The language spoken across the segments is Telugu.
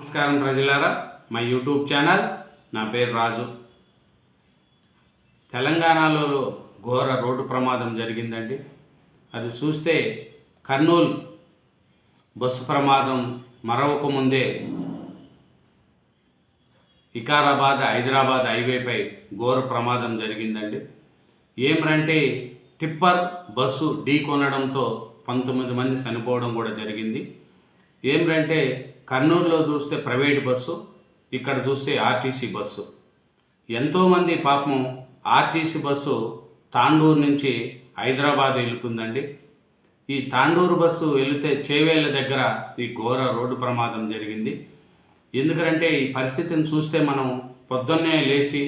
నమస్కారం ప్రజలారా, మా యూట్యూబ్ ఛానల్. నా పేరు రాజు. తెలంగాణలో ఘోర రోడ్డు ప్రమాదం జరిగిందండి. అది చూస్తే కర్నూలు బస్సు ప్రమాదం మరొక ముందే వికారాబాద్ హైదరాబాద్ హైవేపై ఘోర ప్రమాదం జరిగిందండి. ఏమంటే టిప్పర్ బస్సు ఢీ కొనడంతో 19 మంది చనిపోవడం కూడా జరిగింది. ఏమంటే కర్నూలులో చూస్తే ప్రైవేట్ బస్సు, ఇక్కడ చూస్తే ఆర్టీసీ బస్సు. ఎంతోమంది పాపం ఆర్టీసీ బస్సు తాండూరు నుంచి హైదరాబాద్ వెళుతుందండి. ఈ తాండూరు బస్సు వెళితే చేవేళ్ళ దగ్గర ఈ ఘోర రోడ్డు ప్రమాదం జరిగింది. ఎందుకంటే ఈ పరిస్థితిని చూస్తే మనం పొద్దున్నే లేచి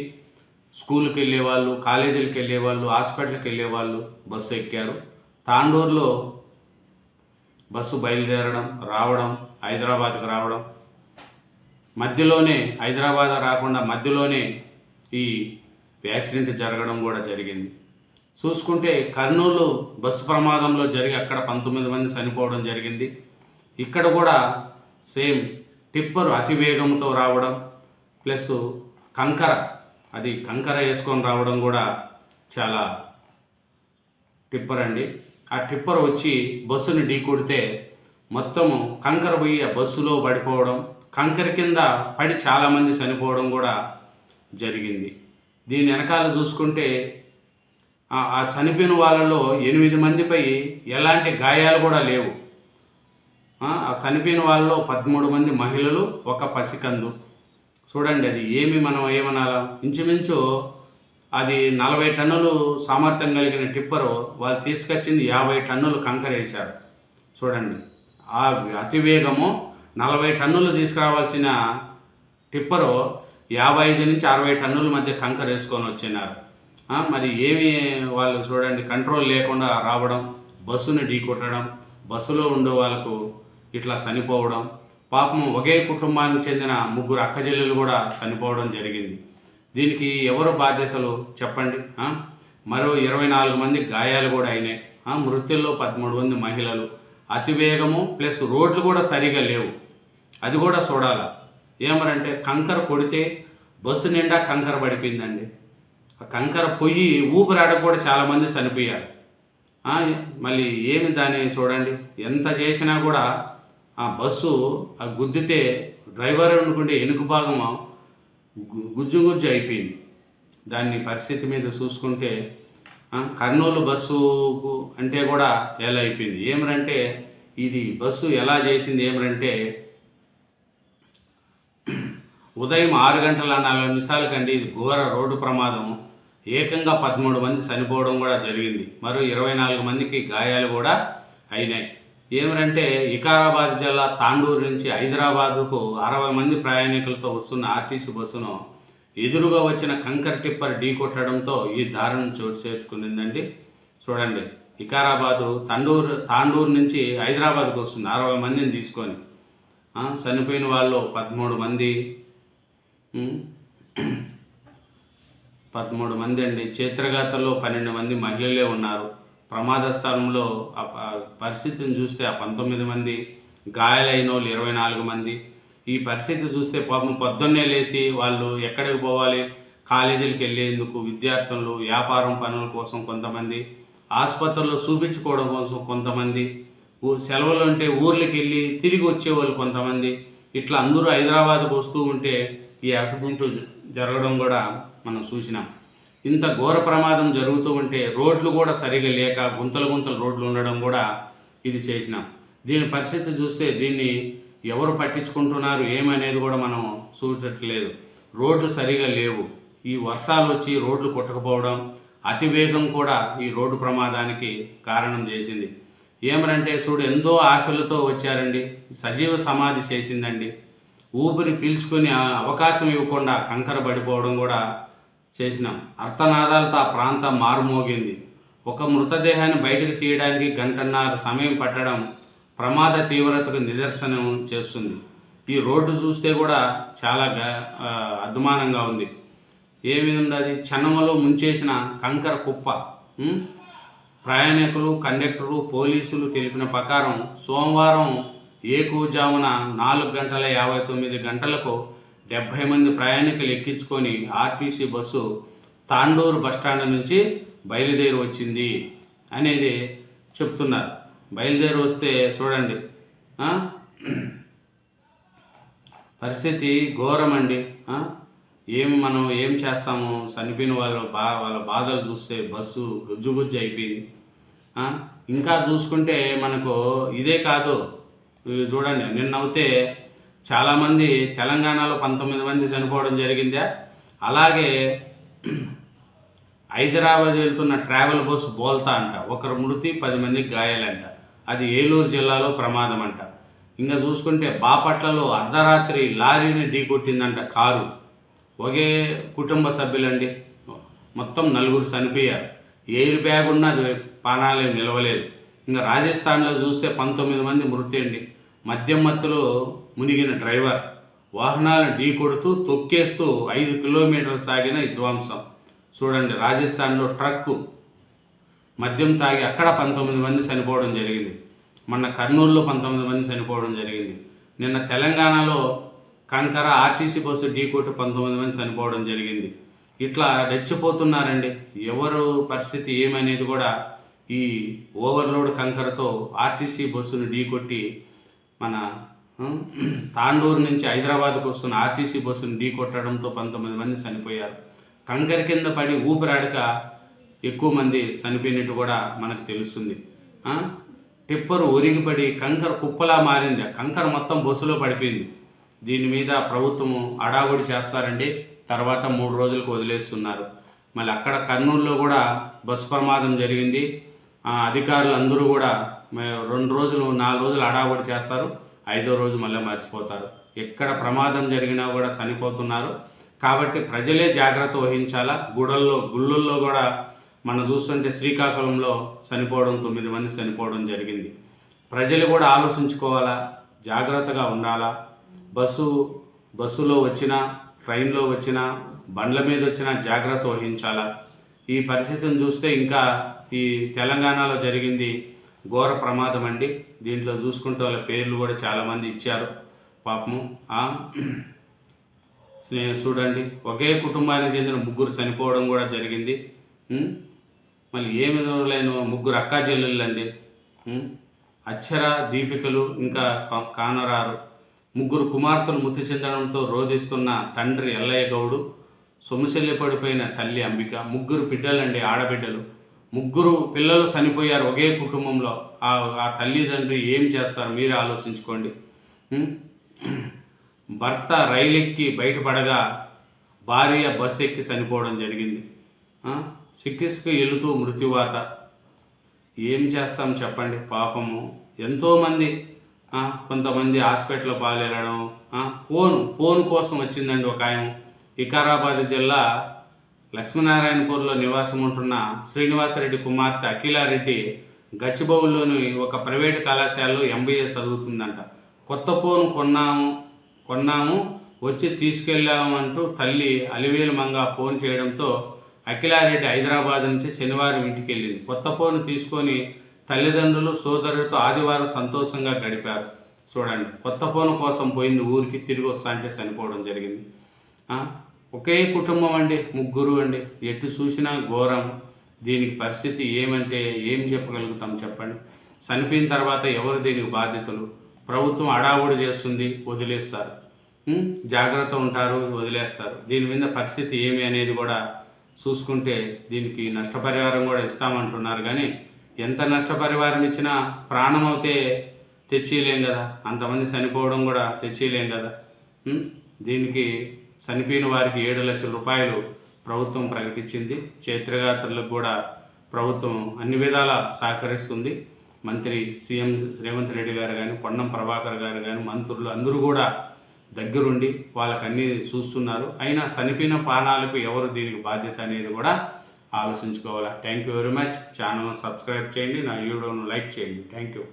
స్కూల్కి వెళ్ళేవాళ్ళు, కాలేజీలకు వెళ్ళేవాళ్ళు, హాస్పిటల్కి వెళ్ళేవాళ్ళు బస్సు ఎక్కారు. తాండూరులో బస్సు బయలుదేరడం, రావడం, హైదరాబాద్కి రావడం, మధ్యలోనే హైదరాబాద్ రాకుండా మధ్యలోనే ఈ యాక్సిడెంట్ జరగడం కూడా జరిగింది. చూసుకుంటే కర్నూలు బస్సు ప్రమాదంలో జరిగి అక్కడ 19 మంది చనిపోవడం జరిగింది. ఇక్కడ కూడా సేమ్ టిప్పర్ అతివేగంతో రావడం ప్లస్ కంకర వేసుకొని రావడం కూడా చాలా టిప్పర్ అండి. ఆ టిప్పర్ వచ్చి బస్సుని ఢీ కొడితే మొత్తము కంకర పోయి ఆ బస్సులో పడిపోవడం, కంకర కింద పడి చాలామంది చనిపోవడం కూడా జరిగింది. దీని వెనకాల చూసుకుంటే ఆ చనిపోయిన వాళ్ళలో 8 మందిపై ఎలాంటి గాయాలు కూడా లేవు. ఆ చనిపోయిన వాళ్ళలో 13 మంది మహిళలు, ఒక పసికందు. చూడండి, అది మనం ఏమనాలా, ఇంచుమించు అది 40 టన్నులు సామర్థ్యం కలిగిన టిప్పరు వాళ్ళు తీసుకొచ్చింది 50 టన్నులు కంకర వేశారు. చూడండి, ఆ అతివేగము 40 టన్నులు తీసుకురావాల్సిన టిప్పరు 55 నుంచి 60 టన్నుల మధ్య కంకర వేసుకొని వచ్చినారు. మరి వాళ్ళు చూడండి, కంట్రోల్ లేకుండా రావడం, బస్సుని ఢీ కొట్టడం, బస్సులో ఉండే వాళ్ళకు ఇట్లా చనిపోవడం. పాపం ఒకే కుటుంబానికి చెందిన 3 అక్కచెల్లెలు కూడా చనిపోవడం జరిగింది. దీనికి ఎవరు బాధ్యతలు చెప్పండి. మరో 24 మంది గాయాలు కూడా అయినాయి. మృతుల్లో 13 మంది మహిళలు. అతివేగము ప్లస్ రోడ్లు కూడా సరిగా లేవు, అది కూడా చూడాలి. ఏమరంటే కంకర కొడితే బస్సు నిండా కంకర పడిపోయిందండి. ఆ కంకర పొయ్యి ఊపిరాడకు కూడా చాలామంది చనిపోయారు. మళ్ళీ దాన్ని చూడండి, ఎంత చేసినా కూడా ఆ బస్సు గుద్దితే డ్రైవర్ అనుకుంటే వెనుక భాగం గుజ్జు అయిపోయింది. దాన్ని పరిస్థితి మీద చూసుకుంటే కర్నూలు బస్సుకు అంటే కూడా ఎలా అయిపోయింది. ఏమరంటే ఇది బస్సు ఎలా చేసింది ఏమరంటే ఉదయం 6 గంటల 40 నిమిషాలకండి ఇది ఘోర రోడ్డు ప్రమాదం. ఏకంగా 13 మంది చనిపోవడం కూడా జరిగింది. మరో 24 మందికి గాయాలు కూడా అయినాయి. ఏమరంటే వికారాబాద్ జిల్లా తాండూరు నుంచి హైదరాబాదుకు 60 మంది ప్రయాణికులతో వస్తున్న ఆర్టీసీ బస్సును ఎదురుగా వచ్చిన కంకర టిప్పర్ ఢీ కొట్టడంతో ఈ దారుణం చోటు చేసుకునిందండి. చూడండి, వికారాబాదు తాండూరు నుంచి హైదరాబాద్కు వస్తుంది 60 మందిని తీసుకొని. చనిపోయిన వాళ్ళు 13 మంది 13 మంది అండి. చేతిరగాతల్లో 12 మంది మహిళలే ఉన్నారు. ప్రమాద స్థలంలో పరిస్థితిని చూస్తే ఆ 19 మంది, గాయాలైన వాళ్ళు 24 మంది. ఈ పరిస్థితి చూస్తే పాపం పొద్దున్నే లేచి వాళ్ళు ఎక్కడికి పోవాలి, కాలేజీలకు వెళ్ళేందుకు విద్యార్థులు, వ్యాపారం పనుల కోసం కొంతమంది, ఆసుపత్రుల్లో చూపించుకోవడం కోసం కొంతమంది, సెలవులు ఉంటే ఊర్లకు వెళ్ళి తిరిగి వచ్చేవాళ్ళు కొంతమంది. ఇట్లా అందరూ హైదరాబాద్కు వస్తూ ఉంటే ఈ యాక్సిడెంట్లు జరగడం కూడా మనం చూసినాం. ఇంత ఘోర ప్రమాదం జరుగుతూ ఉంటే రోడ్లు కూడా సరిగా లేక గుంతలు రోడ్లు ఉండడం కూడా ఇది చేసినాం. దీని పరిస్థితి చూస్తే దీన్ని ఎవరు పట్టించుకుంటున్నారు ఏమనేది కూడా మనం చూడట్లేదు. రోడ్లు సరిగా లేవు. ఈ వర్షాలు వచ్చి రోడ్లు కొట్టకపోవడం, అతివేగం కూడా ఈ రోడ్డు ప్రమాదానికి కారణం చేసింది. ఏమరంటే చూడు, ఎంతో ఆశలతో వచ్చారండి, సజీవ సమాధి చేసిందండి. ఊపిరి పీల్చుకొని అవకాశం ఇవ్వకుండా కంకర పడిపోవడం కూడా చేసినాం. అర్థనాదాలతో ఆ ప్రాంతం మారుమోగింది. ఒక మృతదేహాన్ని బయటకు తీయడానికి 1.5 గంటల సమయం పట్టడం ప్రమాద తీవ్రతకు నిదర్శనం చేస్తుంది. ఈ రోడ్డు చూస్తే కూడా చాలా అద్మానంగా ఉంది. ఏమి ఉన్నది, చన్నమలో ముంచేసిన కంకర కుప్ప. ప్రయాణికులు, కండక్టరు, పోలీసులు తెలిపిన ప్రకారం సోమవారం ఏకూజామున 4:59 గంటలకు 70 మంది ప్రయాణికులు ఎక్కించుకొని ఆర్టీసీ బస్సు తాండూరు బస్టాండ్ నుంచి బయలుదేరి వచ్చింది అనేది చెప్తున్నారు. బయలుదేరి వస్తే చూడండి పరిస్థితి ఘోరమండి. మనం ఏం చేస్తాము? చనిపోయిన వాళ్ళ బాధలు చూస్తే బస్సు గుజ్జు అయిపోయింది. ఇంకా చూసుకుంటే మనకు ఇదే కాదు, ఇవి చూడండి, నిన్నవుతే చాలామంది తెలంగాణలో 19 మంది చనిపోవడం జరిగిందా. అలాగే హైదరాబాద్ వెళ్తున్న ట్రావెల్ బస్సు బోల్తా అంట, ఒకరు మృతి 10 మందికి గాయాలంట. అది ఏలూరు జిల్లాలో ప్రమాదం అంట. ఇంకా చూసుకుంటే బాపట్లలో అర్ధరాత్రి లారీని ఢీకొట్టిందంట కారు. ఒకే కుటుంబ సభ్యులండి, మొత్తం 4 చనిపోయారు. ఎయిర్ బ్యాగ్ ఉన్న అది ప్రాణాలు నిలవలేదు. ఇంకా రాజస్థాన్లో చూస్తే 19 మంది మృతి అండి. మద్యం మత్తులో మునిగిన డ్రైవర్ వాహనాలను ఢీకొడుతూ తొక్కేస్తూ 5 కిలోమీటర్లు సాగిన విధ్వంసం. చూడండి, రాజస్థాన్లో ట్రక్కు మద్యం తాగి అక్కడ 19 మంది చనిపోవడం జరిగింది. మొన్న కర్నూలులో 19 మంది చనిపోవడం జరిగింది. నిన్న తెలంగాణలో కంకర ఆర్టీసీ బస్సు ఢీకొట్టి 19 మంది చనిపోవడం జరిగింది. ఇట్లా రెచ్చిపోతున్నారండి. ఎవరు పరిస్థితి ఏమనేది కూడా ఈ ఓవర్లోడ్ కంకరతో ఆర్టీసీ బస్సును ఢీకొట్టి మన తాండూరు నుంచి హైదరాబాద్కు వస్తున్న ఆర్టీసీ బస్సును ఢీకొట్టడంతో 19 మంది చనిపోయారు. కంకర కింద పడి ఊపిరాడక ఎక్కువ మంది చనిపోయినట్టు కూడా మనకు తెలుస్తుంది. టిప్పరు ఒరిగిపడి కంకర కుప్పలా మారింది. కంకర మొత్తం బస్సులో పడిపోయింది. దీని మీద ప్రభుత్వము అడావుడి చేస్తారండి. తర్వాత 3 రోజులకు వదిలేస్తున్నారు. మళ్ళీ అక్కడ కర్నూలులో కూడా బస్సు ప్రమాదం జరిగింది. అధికారులు అందరూ కూడా 2 రోజులు 4 రోజులు అడావుడి చేస్తారు. 5వ రోజు మళ్ళీ మర్చిపోతారు. ఎక్కడ ప్రమాదం జరిగినా కూడా చనిపోతున్నారు. కాబట్టి ప్రజలే జాగ్రత్త వహించాలా. గుళ్ళల్లో కూడా మనం చూస్తుంటే శ్రీకాకుళంలో చనిపోవడం 9 మంది చనిపోవడం జరిగింది. ప్రజలు కూడా ఆలోచించుకోవాలా, జాగ్రత్తగా ఉండాలా. బస్సులో వచ్చినా, ట్రైన్లో వచ్చినా, బండ్ల మీద వచ్చినా జాగ్రత్త వహించాలా. ఈ పరిస్థితిని చూస్తే ఇంకా ఈ తెలంగాణలో జరిగింది ఘోర ప్రమాదం అండి. దీంట్లో చూసుకుంటే వాళ్ళ పేర్లు కూడా చాలామంది ఇచ్చారు పాపము. చూడండి, ఒకే కుటుంబానికి చెందిన 3 చనిపోవడం కూడా జరిగింది. మళ్ళీ ఏమి లేని 3 అక్కా చెల్లెళ్ళండి. అక్షర, దీపికలు ఇంకా కానరారు. 3 కుమార్తెలు మృతి చెందడంతో రోధిస్తున్న తండ్రి ఎల్లయ్య గౌడు, సొమ్ముచెల్లి పడిపోయిన తల్లి అంబిక. 3 బిడ్డలండి, ఆడబిడ్డలు. 3 పిల్లలు చనిపోయారు ఒకే కుటుంబంలో. ఆ తల్లిదండ్రి ఏం చేస్తారు మీరే ఆలోచించుకోండి. భర్త రైలెక్కి బయటపడగా భార్య బస్సు ఎక్కి చనిపోవడం జరిగింది. చికిత్సకు వెళుతూ మృత్యువాత. ఏం చేస్తాం చెప్పండి. పాపము ఎంతోమంది, కొంతమంది హాస్పిటల్ పాలెళ్ళడం. ఫోన్ కోసం వచ్చిందండి ఒక ఆయన. వికారాబాద్ జిల్లా లక్ష్మీనారాయణపూర్లో నివాసం ఉంటున్న శ్రీనివాసరెడ్డి కుమార్తె అఖిలారెడ్డి గచ్చిబౌలిలోని ఒక ప్రైవేటు కళాశాలలో MBA చదువుతుందంట. కొత్త ఫోన్ కొన్నాము వచ్చి తీసుకెళ్ళామంటూ తల్లి అలివేలు మంగ ఫోన్ చేయడంతో అఖిలారెడ్డి హైదరాబాద్ నుంచి శనివారం ఇంటికి వెళ్ళింది. కొత్త ఫోన్ తీసుకొని తల్లిదండ్రులు, సోదరులతో ఆదివారం సంతోషంగా గడిపారు. చూడండి, కొత్త ఫోన్ కోసం పోయింది ఊరికి, తిరిగి వస్తా అంటే చనిపోవడం జరిగింది. ఒకే కుటుంబం అండి, 3 అండి. ఎటు చూసినా ఘోరం. దీనికి పరిస్థితి ఏమంటే ఏం చెప్పగలుగుతాం చెప్పండి. చనిపోయిన తర్వాత ఎవరు దీనికి బాధ్యతలు? ప్రభుత్వం అడావుడి చేస్తుంది, వదిలేస్తారు. జాగ్రత్త ఉంటారు, వదిలేస్తారు. దీని మీద పరిస్థితి ఏమి అనేది కూడా చూసుకుంటే దీనికి నష్టపరిహారం కూడా ఇస్తామంటున్నారు. కానీ ఎంత నష్టపరిహారం ఇచ్చినా ప్రాణం అయితే తెచ్చేయలేం కదా. అంతమంది చనిపోవడం కూడా తెచ్చేయలేం కదా. దీనికి చనిపోయిన వారికి 7 లక్షల రూపాయలు ప్రభుత్వం ప్రకటించింది. చైత్రయాత్రలకు కూడా ప్రభుత్వం అన్ని విధాలా సహకరిస్తుంది. మంత్రి సీఎం రేవంత్ రెడ్డి గారు కానీ, పొన్నం ప్రభాకర్ గారు కానీ, మంత్రులు అందరూ కూడా దగ్గరుండి వాళ్ళకి అన్నీ చూస్తున్నారు. అయినా చనిపోయిన ప్రాణాలకు ఎవరు దీనికి బాధ్యత అనేది కూడా ఆలోచించుకోవాలి. Thank you very much. ఛానల్ను సబ్స్క్రైబ్ చేయండి, నా వీడియోను లైక్ చేయండి. Thank you.